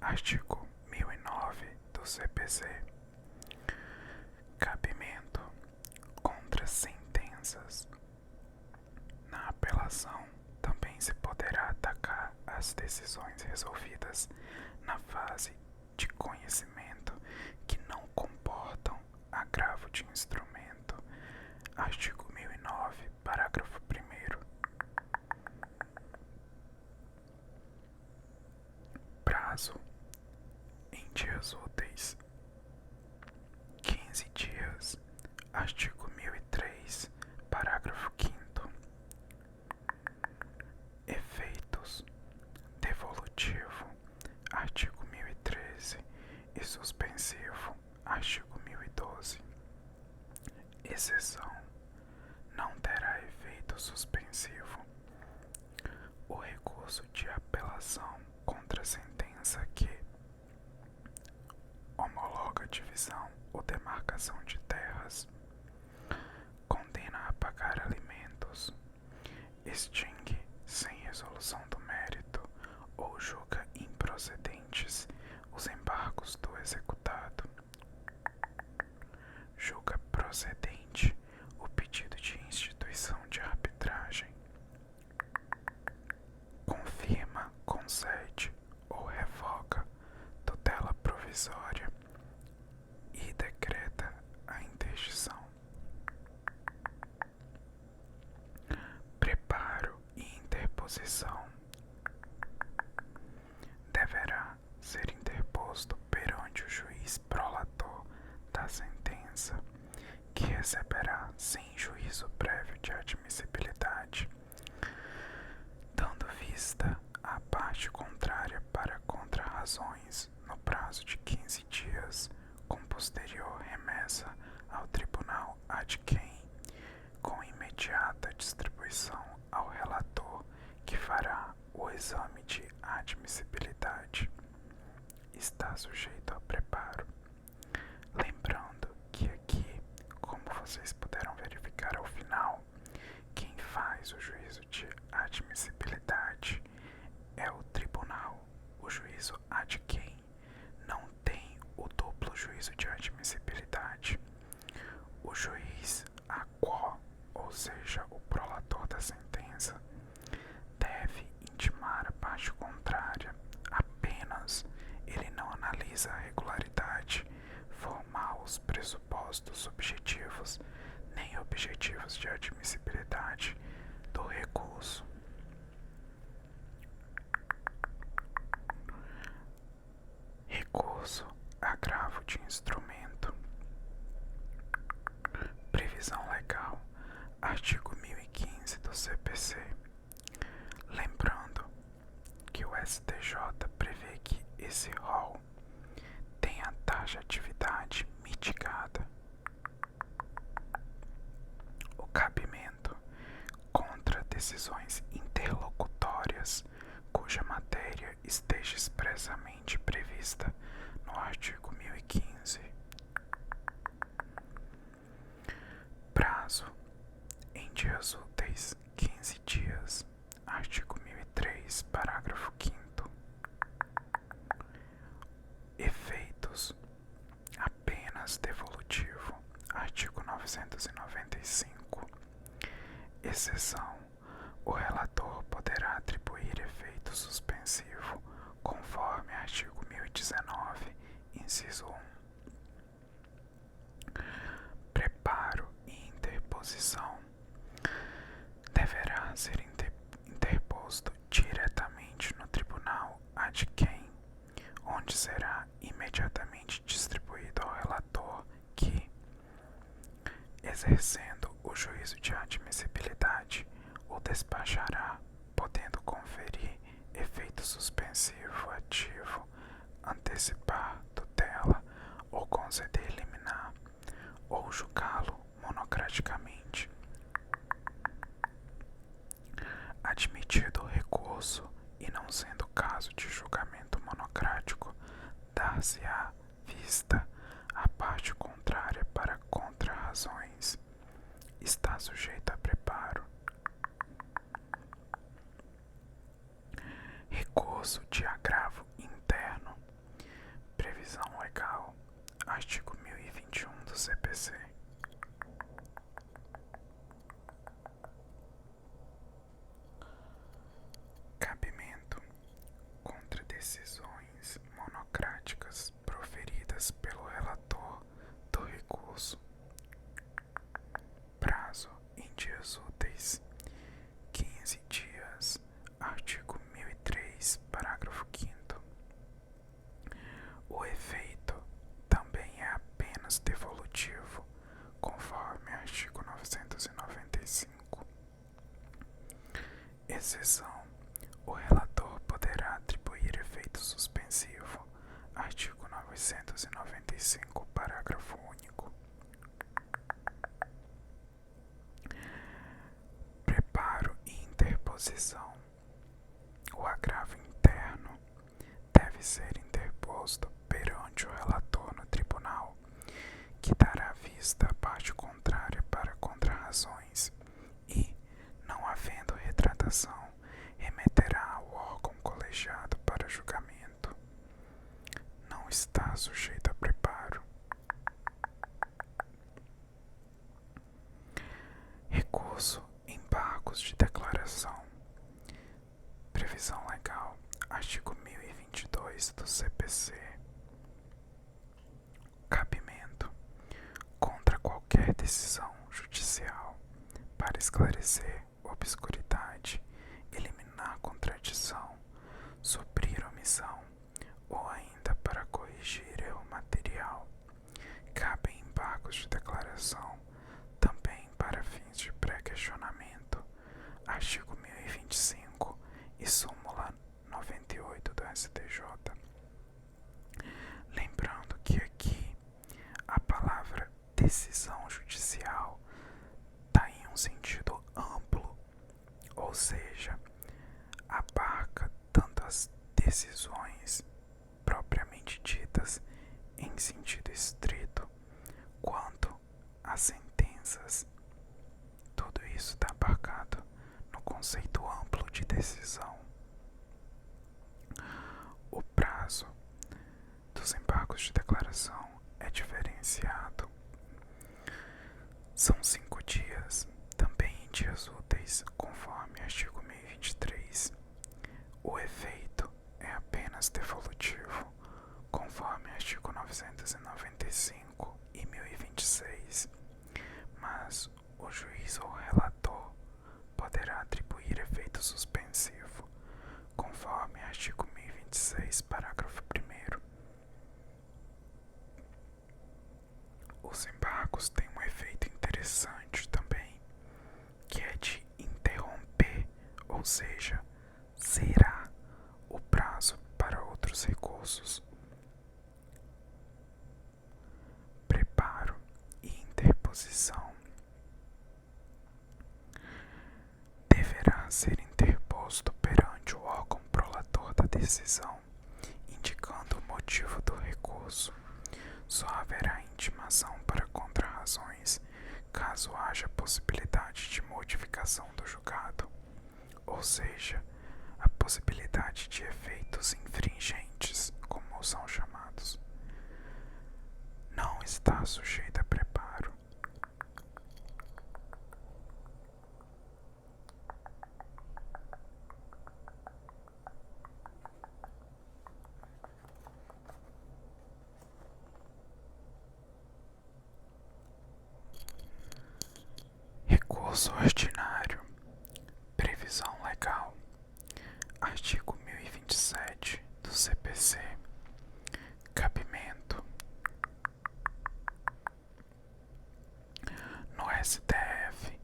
Artigo 1009 do CPC. Cabimento contra sentenças. Na apelação, também se poderá atacar as decisões resolvidas na fase de conhecimento que não comportam agravo de instrumento. Artigo 1009, parágrafo 1º. Prazo em dias úteis: 15 dias. Artigo 1003, parágrafo 5º. Efeitos: devolutivo, artigo 1013, e suspensivo, artigo 1012. Exceção: não terá efeito suspensivo o recurso de apelação contra a sentença que homologa divisão ou demarcação de terras, condena a pagar alimentos, extingue sem resolução do mérito ou julga improcedentes os embargos do executado, julga procedente o pedido de instituição de arbitragem, confirma, concede ou revoga tutela provisória e decreta a interdição. Preparo e interposição: deverá ser interposto perante o juiz prolator da sentença, que receberá sem juízo prévio de admissibilidade, dando vista à parte contrária para contrarrazões no prazo de 15 dias, com posterior remessa ao tribunal ad quem, com imediata distribuição ao relator, que fará o exame de admissibilidade. Está sujeito a preparo. Lembrando que aqui, como vocês puderam verificar ao final, quem faz o juízo de admissibilidade é o tribunal. O juízo ad quem não tem o duplo juízo de admissibilidade. O juiz a quo, ou seja, o prolator da sentença, deve intimar a parte contrária apenas. Ele não analisa a regularidade formal, os pressupostos subjetivos nem objetivos de admissibilidade do recurso. Recurso, agravo de instrumento. Previsão legal, artigo 1015 do CPC. Lembrando que o STJ prevê que esse rol tenha taxatividade mitigada. O cabimento contra decisões interlocutórias cuja matéria esteja expressamente prevista no artigo 1015. Prazo em dias úteis: 15 dias. Artigo 1003, parágrafo 5º. Efeitos: apenas devolutivo. Artigo 995. Exceção: o relator poderá atribuir efeito suspensivo, conforme artigo 1019, inciso 1. Preparo e interposição: deverá ser interposto diretamente no tribunal ad quem, onde será imediatamente distribuído ao relator que, exercendo o juízo de admissibilidade, o despachará, podendo conferir efeito suspensivo ativo, antecipar tutela ou conceder liminar, ou julgá-lo monocraticamente. Admitido o recurso e não sendo caso de julgamento monocrático, dar-se-á vista à parte contrária para contrarrazões. Está sujeito a preparo. Recurso de agravo interno. CPC. Cabimento contra decisões monocráticas proferidas pelo relator do recurso. Prazo em dias úteis, 15 dias. Artigo 1003, parágrafo 5º. O efeito também é apenas devolutivo, conforme artigo 995. Exceção: o relator poderá atribuir efeito suspensivo. Artigo 995, parágrafo único. Preparo e interposição. O agravo interno deve ser interposto perante o relator no tribunal, que dará vista à parte contrária para contrarrazões e, não havendo retratação, remeterá ao órgão colegiado para julgamento. Não está sujeito a preparo. Recurso: embargos de declaração. Previsão legal. Artigo 1022 do CPC. Cabimento: contra qualquer decisão judicial para esclarecer obscuridade, eliminar contradição, suprir omissão ou ainda para corrigir erro material. Cabem embargos de declaração também para fins de pré-questionamento. Artigo 1025 e súmula 98 do STJ. Lembrando que aqui a palavra decisão judicial está em um sentido amplo, ou seja, abarca tanto as decisões propriamente ditas em sentido estrito, quanto as sentenças. Tudo isso está abarcado no conceito amplo de decisão. O prazo dos embargos de declaração é diferenciado. São 5 dias, também em dias úteis, conforme artigo 1023. O efeito é apenas devolutivo, conforme artigo 995 e 1026, mas o juiz ou relator poderá atribuir efeito suspensivo, conforme artigo 1026, parágrafo 1º. Os embargos têm um efeito interessante também, que é de interromper, ou seja, zerar o prazo para outros recursos. Preparo e interposição. Deverá ser interposto perante o órgão prolator da decisão, indicando o motivo do recurso. Só haverá intimação para contrarrazões caso haja possibilidade de modificação do julgado, ou seja, a possibilidade de efeitos infringentes, como são chamados. Não está sujeito a preparo. Recurso ordinário. Previsão legal. Artigo 1027 do CPC. Cabimento. No STF,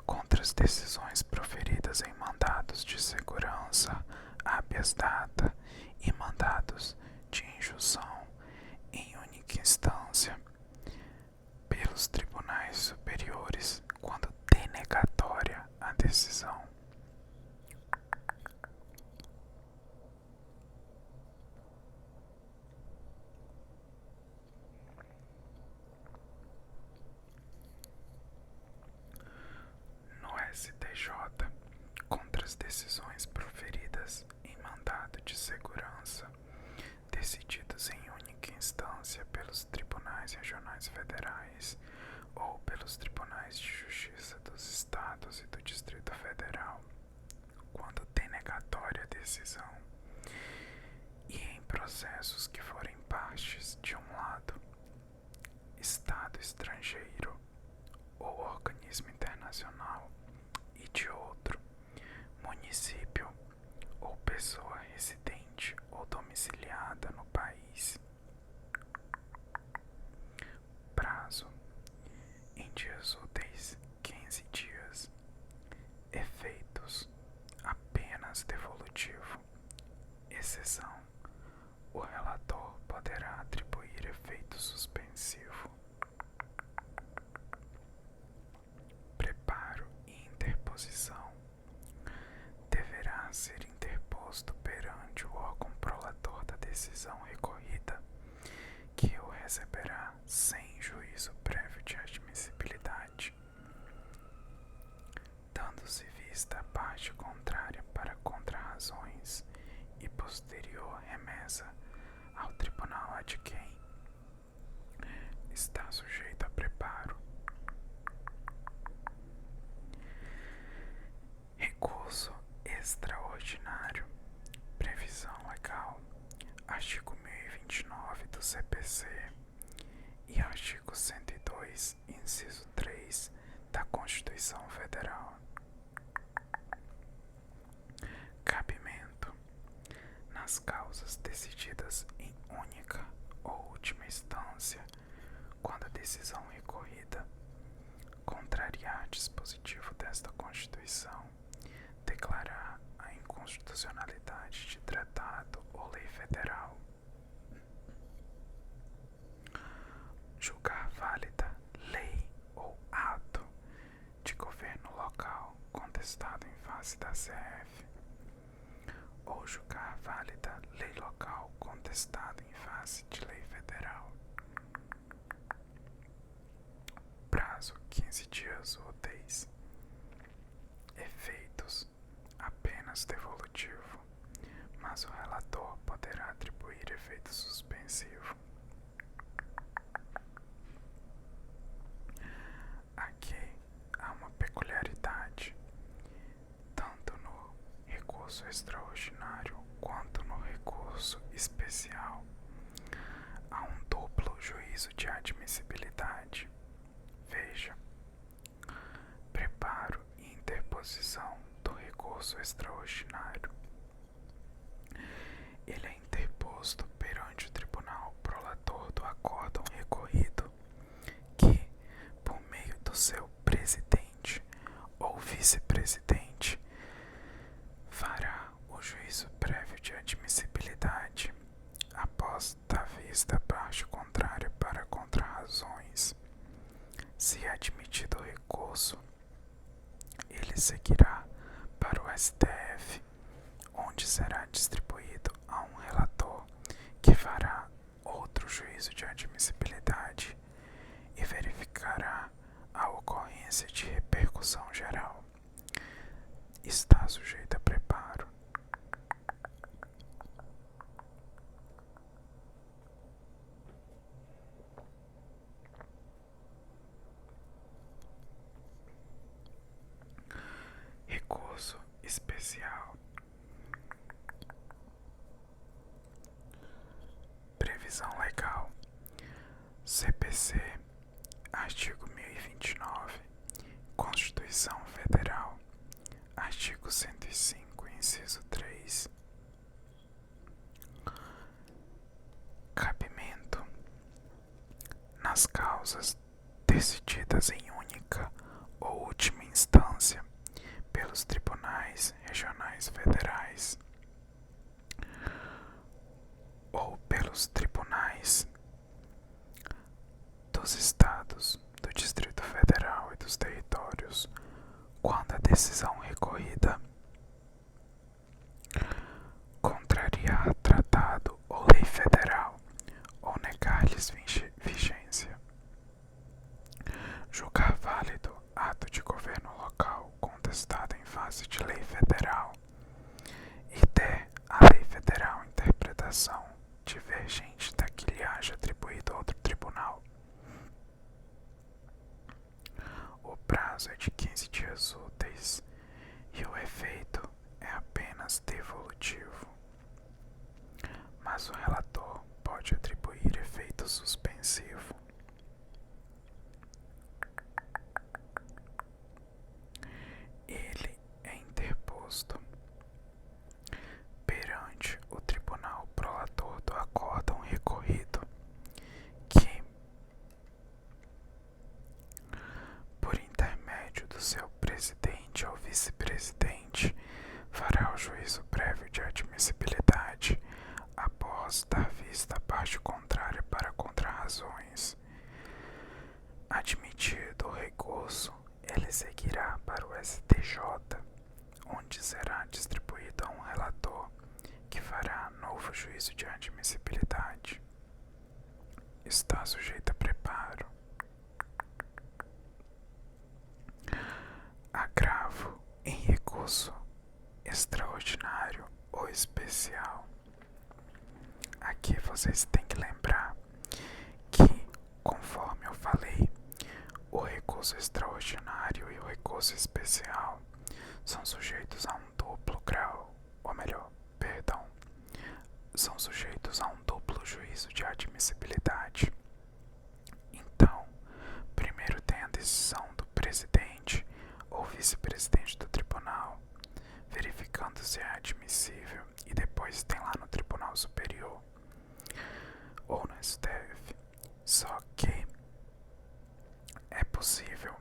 contra as decisões proferidas em mandados de segurança, habeas data e mandados de injunção em única instância pelos tribunais superiores quando denegatória a decisão. No STJ, contra as decisões proferidas em mandado de segurança decididos em única instância pelos tribunais regionais federais ou pelos tribunais de justiça dos estados e do Distrito Federal, quando denegatória a decisão, e em processos que forem partes de um lado, estado estrangeiro ou organismo internacional, e de outro, município ou pessoa residente ou domiciliada no país. Prazo: em dias úteis, 15 dias. Efeitos: apenas devolutivo. Exceção: o relator poderá atribuir efeito suspensivo. Preparo e interposição: deverá ser interposto perante o órgão prolator da decisão recorrida, que o receberá sem juízo prévio de admissibilidade. Dando-se vista à parte contrária para contrarrazões e posterior remessa ao tribunal a de quem está sujeito a preparo. Recurso extraordinário. Previsão legal: artigo 1029 do CPC e artigo 102, inciso 3 da Constituição Federal. Cabimento: nas causas decididas em única ou última instância, quando a decisão recorrida contrariar dispositivo desta Constituição, declarar a inconstitucionalidade de tratado ou lei federal, julgar válida lei ou ato de governo local contestado em face da CF, ou julgar válida lei local contestada em face de lei federal. Prazo: 15 dias úteis. Efeitos: apenas devolutivo, mas o relator poderá atribuir efeito suspensivo. Aqui há uma peculiaridade: tanto no recurso extraordinário quanto no recurso especial, há um duplo juízo de admissibilidade. Veja: preparo e interposição do recurso extraordinário. Ele é interposto perante o tribunal prolator do acórdão recorrido, que, por meio do seu presidente ou vice-presidente, fará o juízo prévio de admissibilidade após dar vista à parte contrária para contrarrazões. Se admitido o recurso, ele seguirá para o STF, onde será distribuído a um relator que fará outro juízo de admissibilidade e verificará a ocorrência de repercussão geral. Está sujeito a preparo. Recurso especial. Previsão legal: CPC, artigo 1029, Constituição Federal, artigo 105, inciso 3. Cabimento: nas causas decididas em única ou última instância pelos tribunais regionais federais ou pelos tribunais dos estados, do Distrito Federal e dos territórios, quando a decisão recorrida contrariar tratado ou lei federal ou negar-lhes vigência, julgar válido ato de governo local contestado em face de lei federal e der a lei federal interpretação divergente da que lhe haja presidente ou vice-presidente fará o juízo prévio de admissibilidade após dar vista à parte contrária para contrarrazões. Admitido o recurso, ele seguirá para o STJ, onde será distribuído a um relator que fará novo juízo de admissibilidade. Está sujeito a preparo. Agravo em recurso extraordinário ou especial. Aqui vocês têm que lembrar que, conforme eu falei, o recurso extraordinário e o recurso especial são sujeitos a um duplo grau, ou melhor, perdão, são sujeitos a um duplo juízo de admissibilidade. Então, primeiro tem a decisão do presidente ou vice-presidente do tribunal, verificando se é admissível, e depois tem lá no Tribunal Superior ou no STF. Só que é possível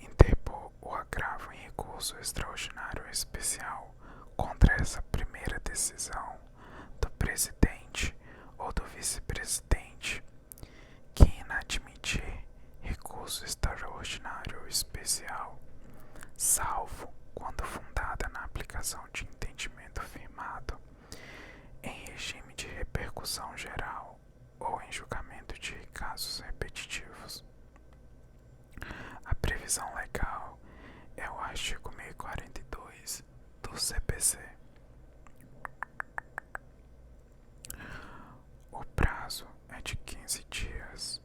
interpor o agravo em recurso extraordinário ou especial contra essa primeira decisão do presidente ou do vice-presidente, que inadmitir recurso extraordinário ou especial, salvo quando fundada na aplicação de entendimento firmado em regime de repercussão geral ou em julgamento de casos repetitivos. A previsão legal é o artigo 1042 do CPC. O prazo é de 15 dias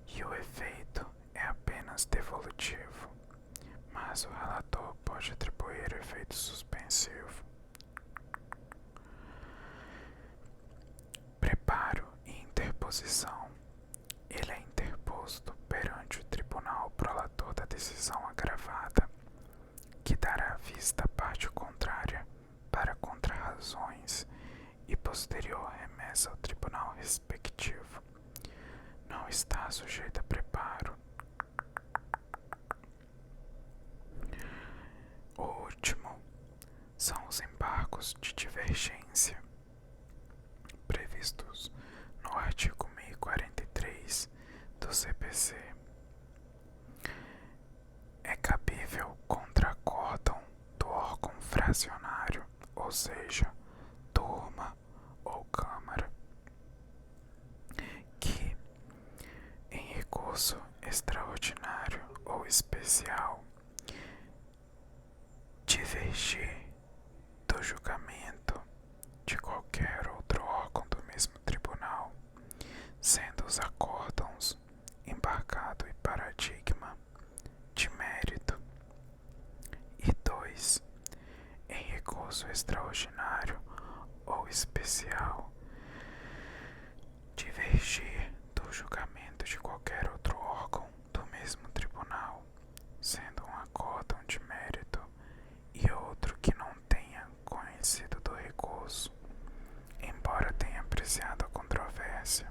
e o efeito é apenas devolutivo, mas o relator pode atribuir efeito suspensivo. Preparo e interposição. Ele é interposto perante o tribunal prolator da decisão agravada, que dará vista à parte contrária para contrarrazões e posterior remessa ao tribunal respectivo. Não está sujeito a preparo. O último são os embargos de divergência, previstos no artigo 1043 do CPC. É cabível contra acórdão do órgão fracionário, ou seja, turma ou câmara, que, em recurso extraordinário ou especial, divergir do julgamento de qualquer outro órgão do mesmo tribunal, sendo os acórdãos embargado e paradigma de mérito. E 2. Em recurso extraordinário ou especial, divergir do julgamento de qualquer outro órgão do mesmo tribunal, sendo um acórdão de mérito e outro que não tenha conhecido do recurso, embora tenha apreciado a controvérsia.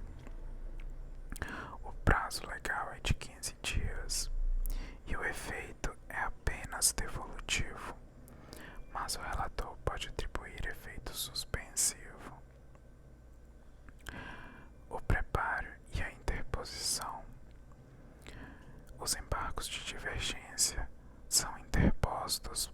O prazo legal é de 15 dias e o efeito é apenas devolutivo, mas o relator pode atribuir efeito suspensivo. O preparo e a interposição. Os embargos de divergência são interpostos